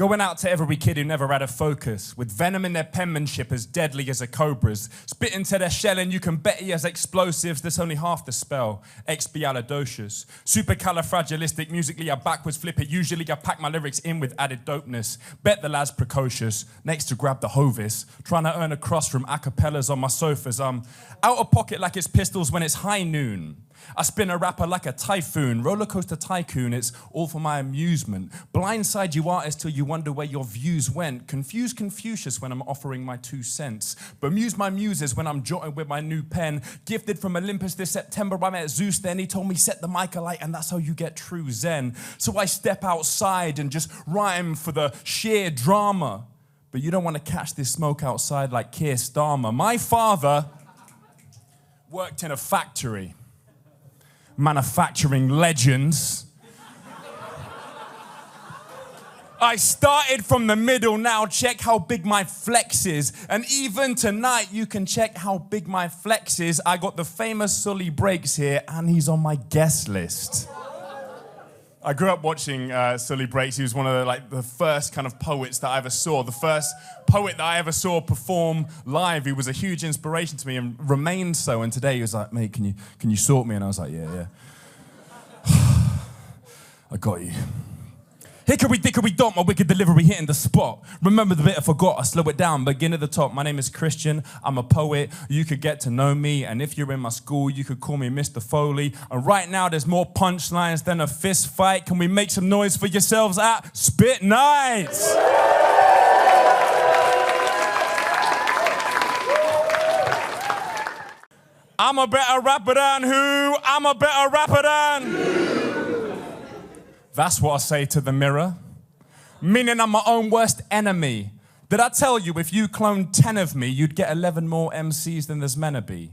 Going out to every kid who never had a focus, with venom in their penmanship as deadly as a cobra's. Spit into their shell and you can bet he has explosives, that's only half the spell. Expialidocious. Supercalifragilistic, musically I backwards flip it, usually I pack my lyrics in with added dopeness. Bet the lad's precocious, next to grab the hovis, trying to earn a crust from acapellas on my sofas. I'm out of pocket like it's pistols when it's high noon. I spin a rapper like a typhoon, roller coaster tycoon, it's all for my amusement. Blindside you artists till you wonder where your views went. Confuse Confucius when I'm offering my 2 cents. Bemuse my muses when I'm jotting with my new pen. Gifted from Olympus this September, I met Zeus then. He told me set the mic alight and that's how you get true zen. So I step outside and just rhyme for the sheer drama. But you don't want to catch this smoke outside like Keir Starmer. My father worked in a factory. Manufacturing legends. I started from the middle, now check how big my flex is. And even tonight you can check how big my flex is. I got the famous Sully Breaks here and he's on my guest list. I grew up watching Sully Breaks. He was one of the first kind of poets that I ever saw. The first poet that I ever saw perform live. He was a huge inspiration to me and remained so. And today he was like, mate, can you sort me? And I was like, yeah. I got you. Hickory dickory dot, my wicked delivery hitting the spot. Remember the bit I forgot, I slow it down, begin at the top. My name is Christian, I'm a poet, you could get to know me, and if you're in my school, you could call me Mr. Foley. And right now there's more punchlines than a fist fight. Can we make some noise for yourselves at Spit Nights? I'm a better rapper than who? I'm a better rapper than... That's what I say to the mirror. Meaning I'm my own worst enemy. Did I tell you if you cloned 10 of me, you'd get 11 more MCs than there's meant to be?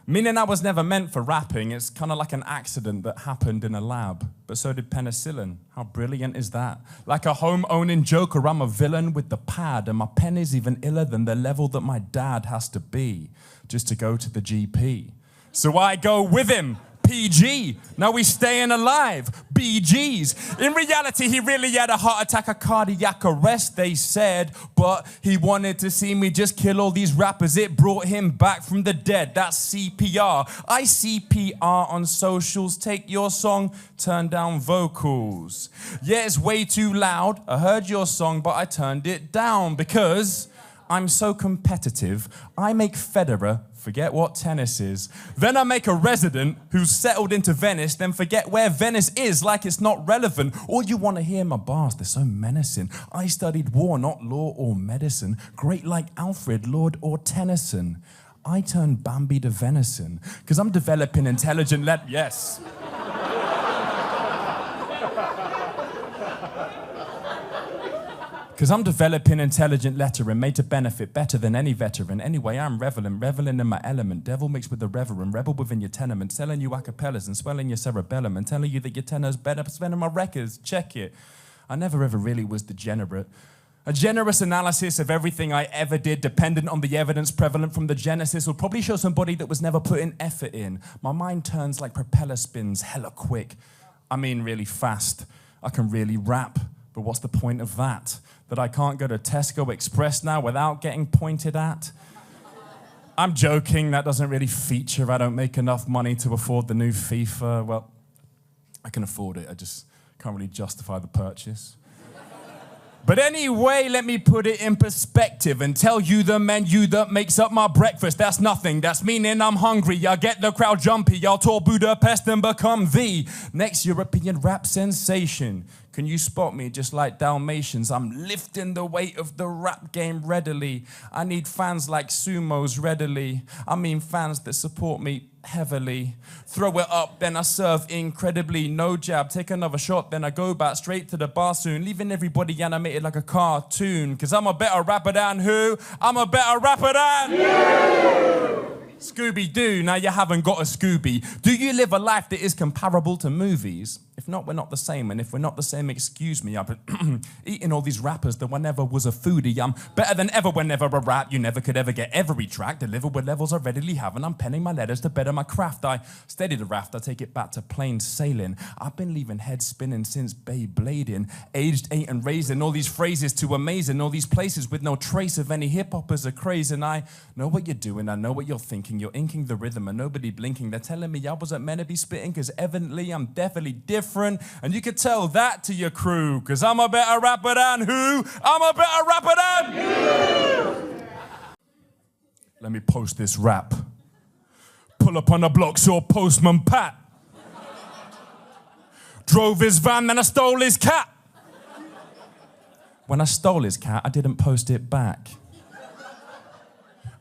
Meaning I was never meant for rapping. It's kind of like an accident that happened in a lab. But so did penicillin. How brilliant is that? Like a home-owning joker, I'm a villain with the pad. And my pen is even iller than the level that my dad has to be just to go to the GP. So I go with him. PG, now we staying alive, BGs. In reality, he really had a heart attack, a cardiac arrest, they said, but he wanted to see me just kill all these rappers. It brought him back from the dead, that's CPR. I CPR on socials, take your song, turn down vocals. Yeah, it's way too loud, I heard your song, but I turned it down because I'm so competitive, I make Federer forget what tennis is. Then I make a resident who's settled into Venice, then forget where Venice is like it's not relevant. Or you want to hear my bars, they're so menacing. I studied war, not law or medicine. Great like Alfred, Lord or Tennyson. I turned Bambi to venison, because I'm developing intelligent yes. Because I'm developing intelligent lettering made to benefit better than any veteran. Anyway, I'm reveling in my element. Devil mixed with the reverend, rebel within your tenement, selling you acapellas and swelling your cerebellum and telling you that your tenor's better for spending my records. Check it. I never ever really was degenerate. A generous analysis of everything I ever did, dependent on the evidence prevalent from the genesis, will probably show somebody that was never putting effort in. My mind turns like propeller spins, hella quick. I mean really fast. I can really rap, but what's the point of that? That I can't go to Tesco Express now without getting pointed at? I'm joking, that doesn't really feature. I don't make enough money to afford the new FIFA. Well, I can afford it, I just can't really justify the purchase. But anyway, let me put it in perspective and tell you the menu that makes up my breakfast. That's nothing, that's meaning I'm hungry. I get the crowd jumpy, I'll tour Budapest and become the next European rap sensation. Can you spot me just like Dalmatians? I'm lifting the weight of the rap game readily. I need fans like sumos readily. I mean fans that support me heavily. Throw it up, then I serve incredibly. No jab, take another shot, then I go back straight to the bar soon, leaving everybody animated like a cartoon. Cause I'm a better rapper than who? I'm a better rapper than you! Scooby Doo, now you haven't got a Scooby. Do you live a life that is comparable to movies? If not, we're not the same. And if we're not the same, excuse me. I've been eating all these rappers that I never was a foodie. I'm better than ever whenever I rap. You never could ever get every track delivered with levels I readily have. And I'm penning my letters to better my craft. I steady the raft, I take it back to plain sailing. I've been leaving heads spinning since Beyblading. Aged, ate and raised in all these phrases too amazing. All these places with no trace of any hip-hoppers are crazy. And I know what you're doing, I know what you're thinking. You're inking the rhythm and nobody blinking. They're telling me I wasn't meant to be spitting, cause evidently I'm definitely different. And you could tell that to your crew, cause I'm a better rapper than who? I'm a better rapper than you! Let me post this rap. Pull up on the block, saw Postman Pat. Drove his van, then I stole his cat. When I stole his cat, I didn't post it back.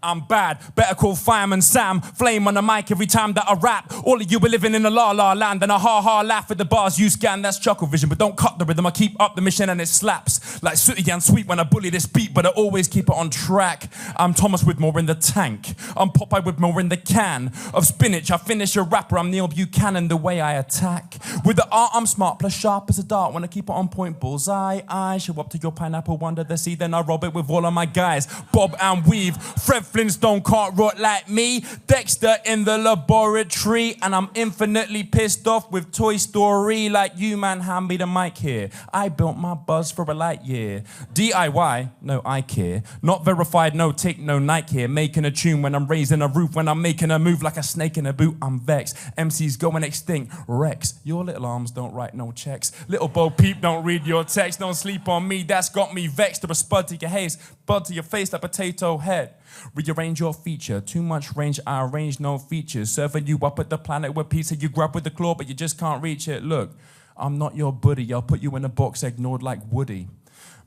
I'm bad, better call Fireman Sam. Flame on the mic every time that I rap. All of you are living in a la-la land, and a ha-ha laugh at the bars you scan. That's chuckle vision, but don't cut the rhythm. I keep up the mission and it slaps like sooty and sweet when I bully this beat, but I always keep it on track. I'm Thomas with more in the tank. I'm Popeye with more in the can. Of spinach, I finish a rapper. I'm Neil Buchanan the way I attack. With the art, I'm smart, plus sharp as a dart. When I keep it on point, bullseye. I show up to your pineapple under the sea, then I rob it with all of my guys. Bob and Weave, Fred Flintstone can't rot like me. Dexter in the laboratory, and I'm infinitely pissed off with Toy Story. Like you, man, hand me the mic here. I built my buzz for a light year. DIY, no I care. Not verified, no tick, no Nike here. Making a tune when I'm raising a roof. When I'm making a move like a snake in a boot, I'm vexed. MC's going extinct. Rex, your little arms don't write no checks. Little Bo Peep don't read your text. Don't sleep on me, that's got me vexed. Or a spud to your haze, bud to your face like potato head. Rearrange your feature, too much range, I arrange no features. Serving you up at the planet where pizza you grab with the claw, but you just can't reach it. Look, I'm not your buddy, I'll put you in a box ignored like Woody.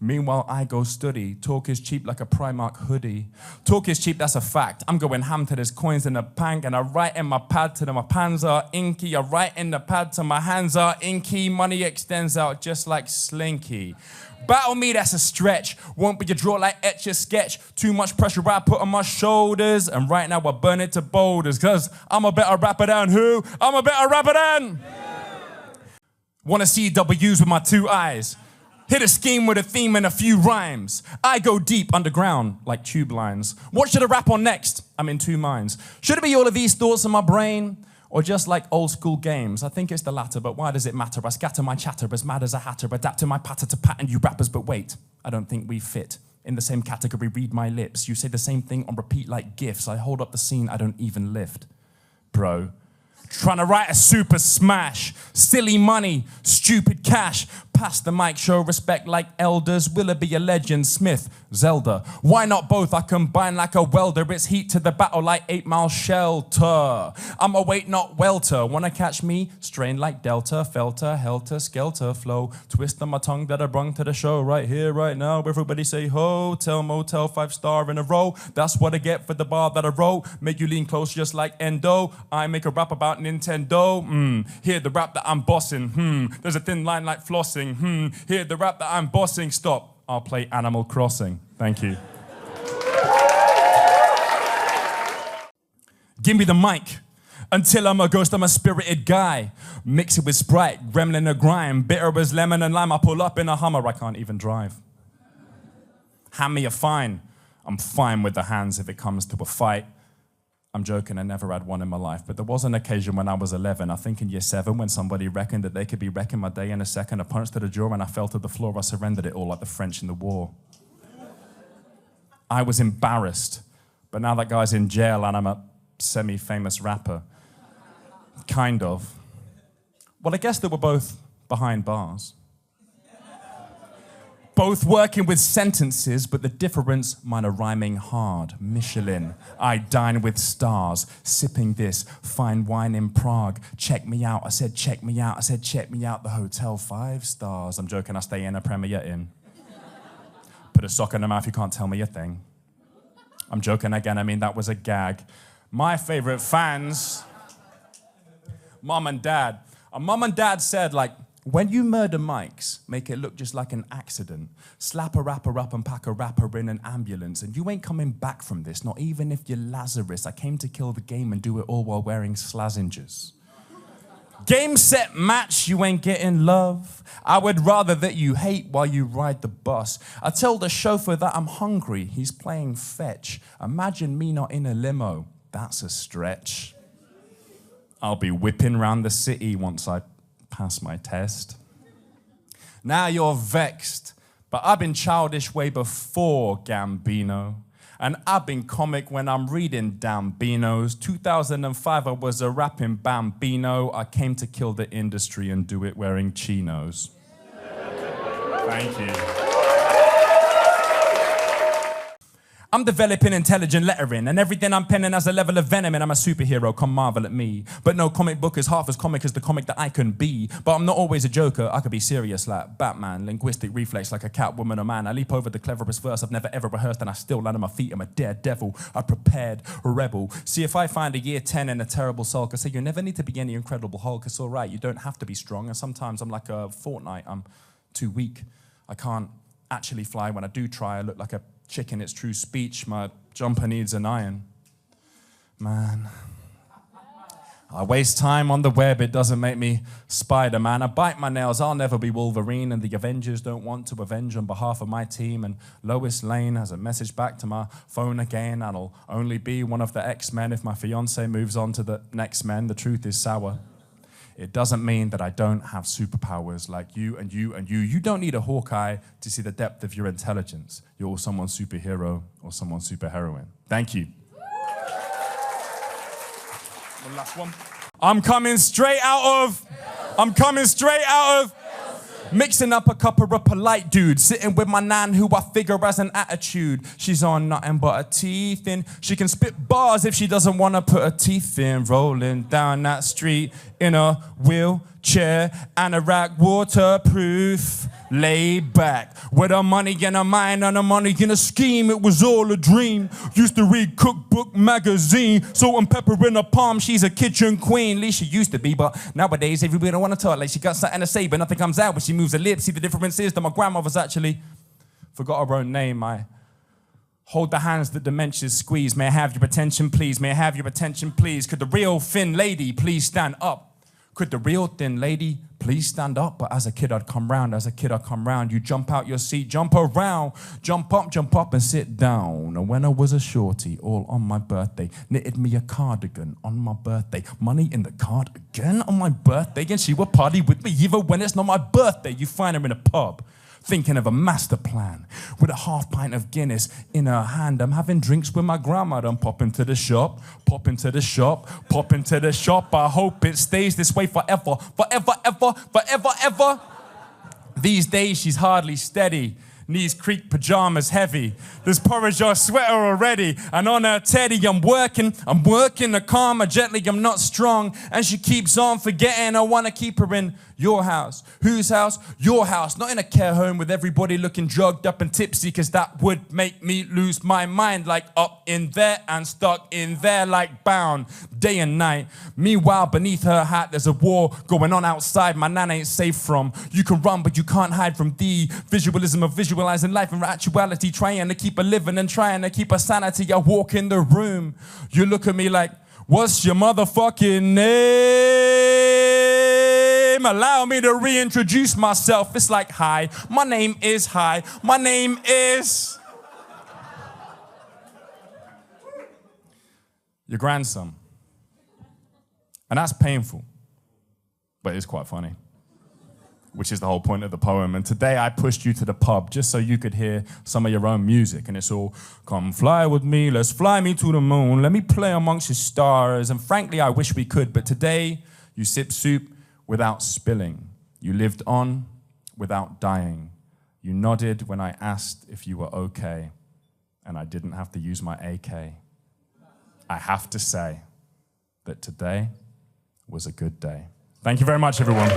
Meanwhile, I go study. Talk is cheap like a Primark hoodie. Talk is cheap, that's a fact. I'm going ham to there's coins in the bank, and I write in my pad to them. My pans are inky. I write in the pad till my hands are inky. Money extends out just like Slinky. Battle me, that's a stretch. Won't be a draw like Etch a Sketch. Too much pressure I put on my shoulders, and right now I burn it to boulders, cause I'm a better rapper than who? I'm a better rapper than... Wanna see W's with my two eyes. Hit a scheme with a theme and a few rhymes. I go deep underground like tube lines. What should I rap on next? I'm in two minds. Should it be all of these thoughts in my brain? Or just like old school games? I think it's the latter, but why does it matter? I scatter my chatter as mad as a hatter, adapt to my patter to pattern you rappers, but wait, I don't think we fit in the same category. Read my lips. You say the same thing on repeat like gifs. I hold up the scene, I don't even lift. Bro. Trying to write a super smash. Silly money, stupid cash. Pass the mic, show respect like elders. Will it be a legend? Smith, Zelda. Why not both? I combine like a welder. It's heat to the battle like 8 Mile Shelter. I'm a wait, not welter. Wanna catch me? Strain like Delta, Felter, Helter, Skelter flow. Twist on my tongue that I brung to the show. Right here, right now, everybody say hotel, motel, 5-star in a row. That's what I get for the bar that I wrote. Make you lean close just like Endo. I make a rap about Nintendo. Hear the rap that I'm bossing. There's a thin line like flossing. Hear the rap that I'm bossing. Stop, I'll play Animal Crossing. Thank you. Give me the mic. Until I'm a ghost, I'm a spirited guy. Mix it with Sprite, gremlin or grime. Bitter as lemon and lime. I pull up in a Hummer, I can't even drive. Hand me a fine. I'm fine with the hands if it comes to a fight. I'm joking, I never had one in my life, but there was an occasion when I was 11, I think in year 7, when somebody reckoned that they could be wrecking my day in a second. A punch to the jaw and I fell to the floor. I surrendered it all like the French in the war. I was embarrassed, but now that guy's in jail and I'm a semi-famous rapper. Kind of. Well, I guess they were both behind bars. Both working with sentences, but the difference, mine are rhyming hard. Michelin, I dine with stars, sipping this fine wine in Prague. Check me out, I said check me out, I said check me out, the hotel 5 stars. I'm joking, I stay in a Premier Inn. Put a sock in the mouth, you can't tell me a thing. I'm joking again, I mean that was a gag. My favorite fans, Mum and Dad. And Mum and Dad said, like, when you murder mics, make it look just like an accident. Slap a rapper up and pack a rapper in an ambulance. And you ain't coming back from this, not even if you're Lazarus. I came to kill the game and do it all while wearing Slazengers. Game, set, match, you ain't getting love. I would rather that you hate while you ride the bus. I tell the chauffeur that I'm hungry, he's playing fetch. Imagine me not in a limo, that's a stretch. I'll be whipping round the city once I pass my test. Now you're vexed, but I've been childish way before Gambino. And I've been comic when I'm reading Dambinos. 2005, I was a rapping bambino. I came to kill the industry and do it wearing chinos. Thank you. I'm developing intelligent lettering, and everything I'm penning has a level of venom, and I'm a superhero, come marvel at me. But no comic book is half as comic as the comic that I can be. But I'm not always a joker, I could be serious like Batman, linguistic reflex like a cat, woman, or man. I leap over the cleverest verse I've never ever rehearsed, and I still land on my feet, I'm a daredevil, a prepared rebel. See, if I find a year 10 in a terrible sulk, I say you never need to be any Incredible Hulk, it's all right, you don't have to be strong, and sometimes I'm like a fortnight, I'm too weak. I can't actually fly. When I do try, I look like a chicken, it's true speech. My jumper needs an iron. Man, I waste time on the web, it doesn't make me Spider-Man. I bite my nails, I'll never be Wolverine, and the Avengers don't want to avenge on behalf of my team. And Lois Lane has a message back to my phone again, and I'll only be one of the X-Men if my fiance moves on to the next men. The truth is sour. It doesn't mean that I don't have superpowers like you and you and you. You don't need a Hawkeye to see the depth of your intelligence. You're all someone superhero or someone superheroine. Thank you. One last one. I'm coming straight out of mixing up a couple of polite dudes, sitting with my nan who I figure has an attitude. She's on nothing but her teeth in. She can spit bars if she doesn't want to put her teeth in. Rolling down that street in a wheelchair, anorak waterproof, laid back. With her money in her mind and her money in a scheme, it was all a dream. Used to read cookbook magazine, salt and pepper in her palm, she's a kitchen queen. At least she used to be, but nowadays everybody don't want to talk like she got something to say, but nothing comes out when she moves her lips. See, the difference is that my grandmother's actually forgot her own name. I hold the hands that dementia's squeeze. May I have your attention, please? May I have your attention, please? Could the real thin lady please stand up? Could the real thin lady please stand up? But as a kid I'd come round, you jump out your seat, jump around, jump up and sit down. And when I was a shorty, all on my birthday, knitted me a cardigan on my birthday. Money in the card again on my birthday, and she would party with me even when it's not my birthday. You find her in a pub, thinking of a master plan, with a half pint of Guinness in her hand. I'm having drinks with my grandma. I'm popping to the shop. I hope it stays this way forever. These days she's hardly steady. Knees creak, pajamas heavy. There's porridge or sweater already. And on her teddy, I'm working to calm her gently, I'm not strong. And she keeps on forgetting I want to keep her in your house. Whose house? Your house. Not in a care home with everybody looking drugged up and tipsy, cause that would make me lose my mind. Like up in there and stuck in there like bound day and night. Meanwhile, beneath her hat, there's a war going on outside my nan ain't safe from. You can run, but you can't hide from the visualism of visualizing life and actuality, trying to keep her living and trying to keep her sanity. I walk in the room, you look at me like, what's your motherfucking name? Allow me to reintroduce myself. It's like, hi, my name is your grandson. And that's painful, but it's quite funny, which is the whole point of the poem. And today I pushed you to the pub just so you could hear some of your own music. And it's all, come fly with me, let's fly me to the moon, let me play amongst the stars. And frankly, I wish we could, but today you sip soup without spilling. You lived on without dying. You nodded when I asked if you were okay, and I didn't have to use my AK. I have to say that today was a good day. Thank you very much, everyone.